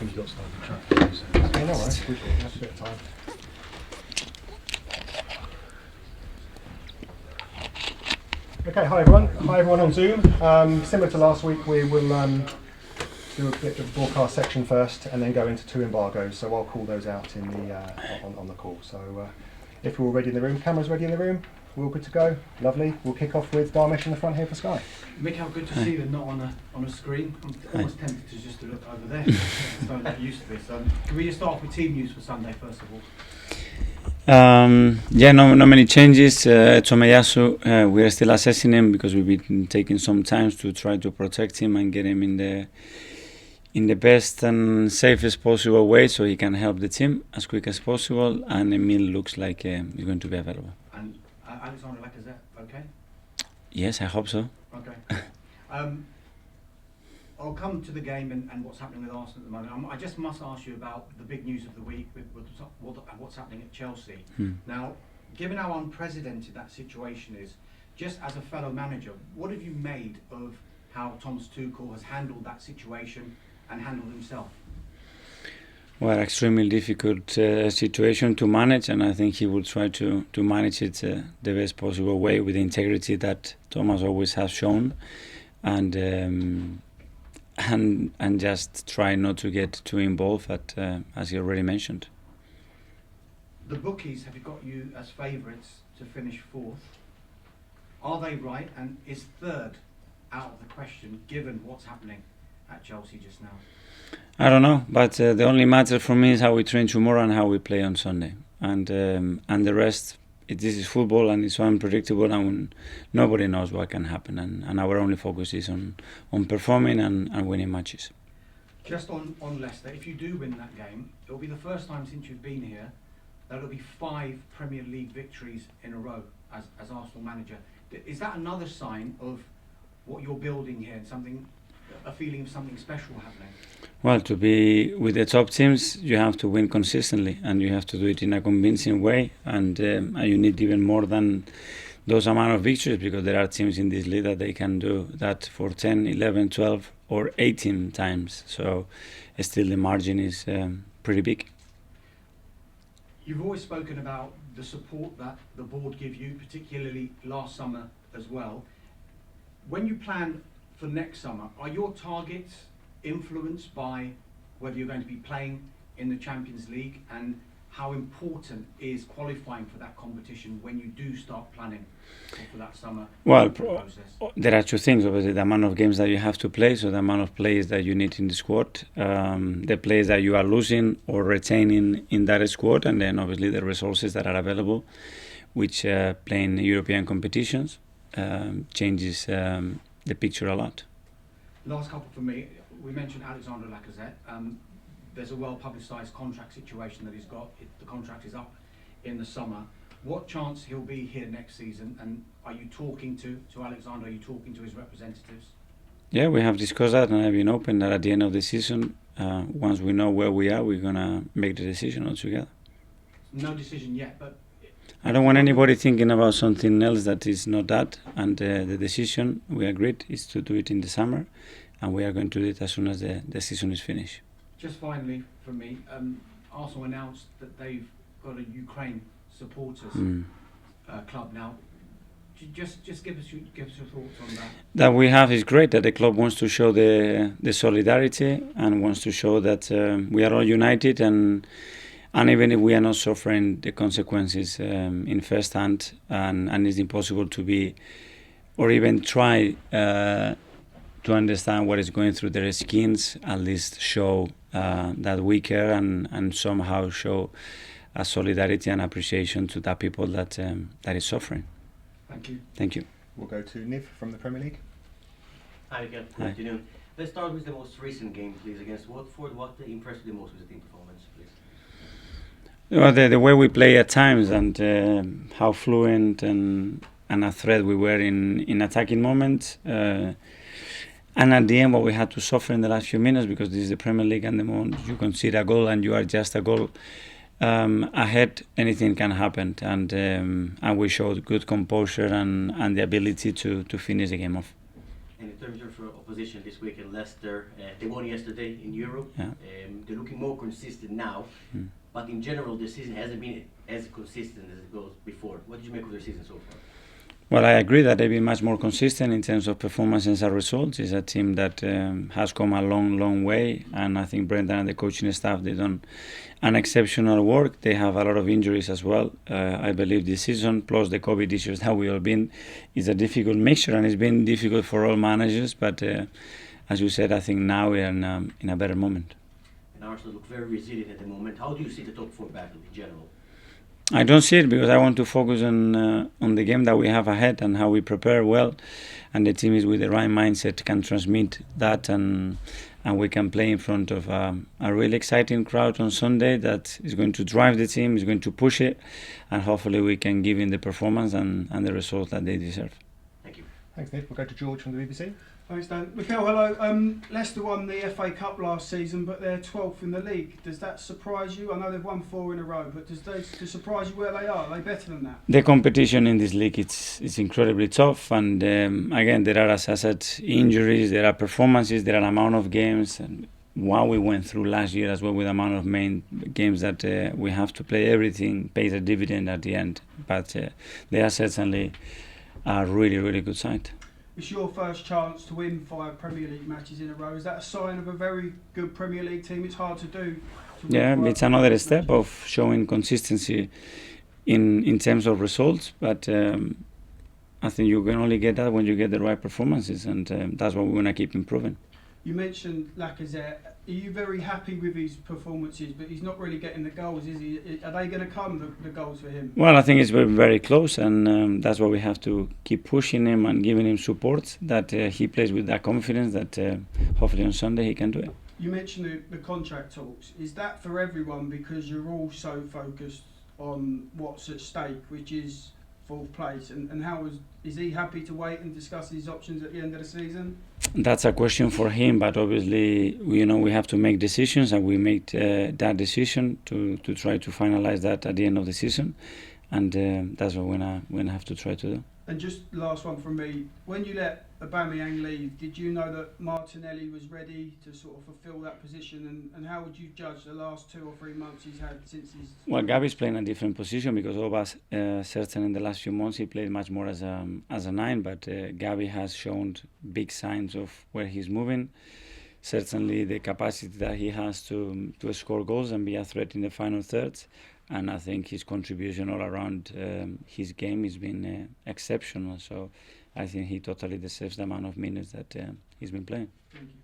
think you got started track. Yeah, no worries. We have a bit of time. Okay, hi everyone. Hi everyone on Zoom. Similar to last week, we will do a bit of the broadcast section first, and then go into two embargoes. So I'll call those out in the on the call. So if we're all ready in the room, cameras ready in the room. We're all good to go. Lovely. We'll kick off with Dharmesh in the front here for Sky. Mikel, good to see them not on a screen. I'm almost tempted to just look over there. Don't get used to this. Can we just start off with team news for Sunday first of all? No many changes. Tomiyasu, we are still assessing him because we've been taking some time to try to protect him and get him in the best and safest possible way so he can help the team as quick as possible. And Emil looks like he's going to be available. And Alexander Lacazette, okay? Yes, I hope so. Okay. I'll come to the game and what's happening with Arsenal at the moment. I just must ask you about the big news of the week with what's happening at Chelsea. Now, given how unprecedented that situation is, just as a fellow manager, what have you made of how Thomas Tuchel has handled that situation and handled himself? Well, extremely difficult situation to manage, and I think he will try to manage it the best possible way with the integrity that Thomas always has shown, and just try not to get too involved, as he already mentioned. The bookies have got you as favourites to finish fourth. Are they right? And is third out of the question given what's happening at Chelsea just now? I don't know, but the only matter for me is how we train tomorrow and how we play on Sunday, and the rest. This is football and it's so unpredictable, and nobody knows what can happen. And our only focus is on performing and winning matches. Just on Leicester, if you do win that game, it will be the first time since you've been here that it will be 5 Premier League victories in a row as Arsenal manager. Is that another sign of what you're building here, and a feeling of something special happening? Well, to be with the top teams, you have to win consistently, and you have to do it in a convincing way, and you need even more than those amount of victories, because there are teams in this league that they can do that for 10, 11, 12 or 18 times. So still the margin is pretty big. You've always spoken about the support that the board give you, particularly last summer as well. When you plan for next summer, are your targets influenced by whether you're going to be playing in the Champions League, and how important is qualifying for that competition when you do start planning for that summer process? There are two things. Obviously, the amount of games that you have to play, so the amount of players that you need in the squad, the players that you are losing or retaining in that squad, and then obviously the resources that are available, which playing European competitions changes the picture a lot. Last couple for me. We mentioned Alexander Lacazette. There's a well-publicised contract situation that he's got. The contract is up in the summer. What chance he'll be here next season? And are you talking to Alexander? Are you talking to his representatives? Yeah, we have discussed that, and I've been open that at the end of the season, once we know where we are, we're going to make the decision altogether. No decision yet, but... I don't want anybody thinking about something else that is not that, and the decision we agreed is to do it in the summer, and we are going to do it as soon as the season is finished. Just finally, for me, Arsenal announced that they've got a Ukraine supporters club now. Just give us your thoughts on that. That we have is great. That the club wants to show the solidarity and wants to show that we are all united, and even if we are not suffering the consequences in first hand, and it's impossible to be or even try to understand what is going through their skins, at least show that we care and somehow show a solidarity and appreciation to that people that is suffering. Thank you. Thank you. We'll go to Niv from the Premier League. Hi again. Good afternoon. Let's start with the most recent game, please, against Watford. What impressed you the most with the team performance, please? Well, the way we play at times, and how fluent and a threat we were in attacking moments. And at the end, what we had to suffer in the last few minutes, because this is the Premier League, and the moment you concede a goal and you are just a goal ahead, anything can happen. And we showed good composure and the ability to finish the game off. And in terms of opposition this weekend, Leicester, they won yesterday in Europe. Yeah. They're looking more consistent now, but in general, the season hasn't been as consistent as it goes before. What did you make of their season so far? Well, I agree that they've been much more consistent in terms of performances and results. It's a team that has come a long, long way, and I think Brendan and the coaching staff, they've done an exceptional work. They have a lot of injuries as well. I believe this season, plus the COVID issues that we all been, is a difficult mixture, and it's been difficult for all managers. But as you said, I think now we are in a better moment. And Arsenal look very resilient at the moment. How do you see the top four battle in general? I don't see it because I want to focus on the game that we have ahead and how we prepare well, and the team is with the right mindset can transmit that, and we can play in front of a really exciting crowd on Sunday that is going to drive the team, is going to push it, and hopefully we can give in the performance and the result that they deserve. Thank you. Thanks, Nick. We'll go to George from the BBC. Thanks, Dan. Mikel, hello. Leicester won the FA Cup last season, but they're 12th in the league. Does that surprise you? I know they've won 4 in a row, but does it surprise you where they are? Are they better than that? The competition in this league it's incredibly tough, and again there are, as I said, injuries, there are performances, there are amount of games, and what we went through last year as well with the amount of main games that we have to play, everything pays a dividend at the end. But they are certainly a really, really good side. It's your first chance to win 5 Premier League matches in a row. Is that a sign of a very good Premier League team? It's hard to do. Yeah, it's another step of showing consistency in terms of results, but I think you can only get that when you get the right performances, and that's what we're going to keep improving. You mentioned Lacazette. Are you very happy with his performances, but he's not really getting the goals, is he? Are they going to come, the goals for him? Well, I think it's very, very close, and that's why we have to keep pushing him and giving him support, that he plays with that confidence that hopefully on Sunday he can do it. You mentioned the contract talks. Is that for everyone because you're all so focused on what's at stake, which is 4th place? And how is he happy to wait and discuss his options at the end of the season? That's a question for him, but obviously, we have to make decisions, and we make that decision to try to finalize that at the end of the season, and that's what we're gonna have to try to do. And just last one from me. When you let Aubameyang leave, did you know that Martinelli was ready to sort of fulfil that position? And how would you judge the last 2 or 3 months he's had since he's... Well, Gavi's playing a different position because Oba's certainly in the last few months he played much more as a 9, but Gavi has shown big signs of where he's moving. Certainly the capacity that he has to score goals and be a threat in the final thirds. And I think his contribution all around his game has been exceptional. So I think he totally deserves the amount of minutes that he's been playing. Thank you.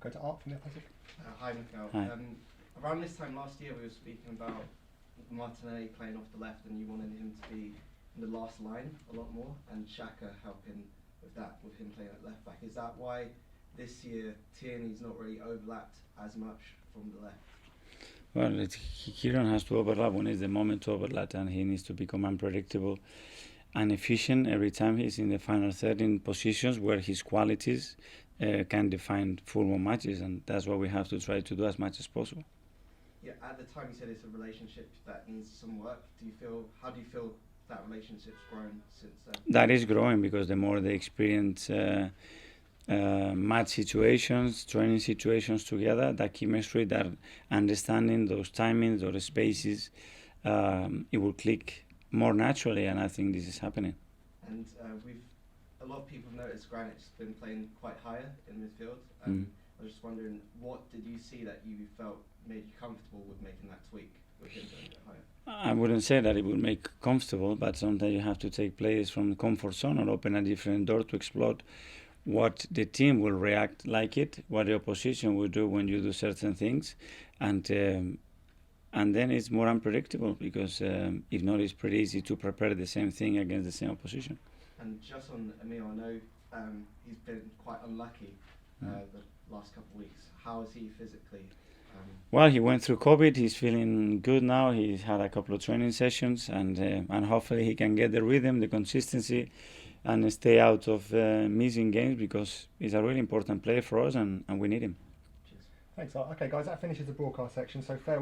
Go to Art from the Athletic. Hi, Mikel. Hi. Around this time last year, we were speaking about Martinelli playing off the left, and you wanted him to be in the last line a lot more, and Xhaka helping with that, with him playing at left back. Is that why this year Tierney's not really overlapped as much from the left? Well, Kieran has to overlap when it's the moment to overlap, and he needs to become unpredictable and efficient every time he's in the final third in positions where his qualities can define football matches, and that's what we have to try to do as much as possible. Yeah, at the time you said it's a relationship that needs some work. How do you feel that relationship's grown since then? That is growing because the more they experience match situations, training situations together, that chemistry, that understanding those timings, those spaces, it will click more naturally, and I think this is happening. And a lot of people noticed Granit's been playing quite higher in midfield. I was just wondering, what did you see that you felt made you comfortable with making that tweak with him going a bit higher? I wouldn't say that it would make comfortable, but sometimes you have to take players from the comfort zone or open a different door to explore what the team will react like it, what the opposition will do when you do certain things, and then it's more unpredictable because if not, it's pretty easy to prepare the same thing against the same opposition. And just on Emil, I know he's been quite unlucky the last couple of weeks. How is he physically? Well, he went through COVID. He's feeling good now. He's had a couple of training sessions, and hopefully he can get the rhythm, the consistency, and stay out of missing games because he's a really important player for us, and we need him. Thanks, Art. Okay, guys, that finishes the broadcast section, so farewell.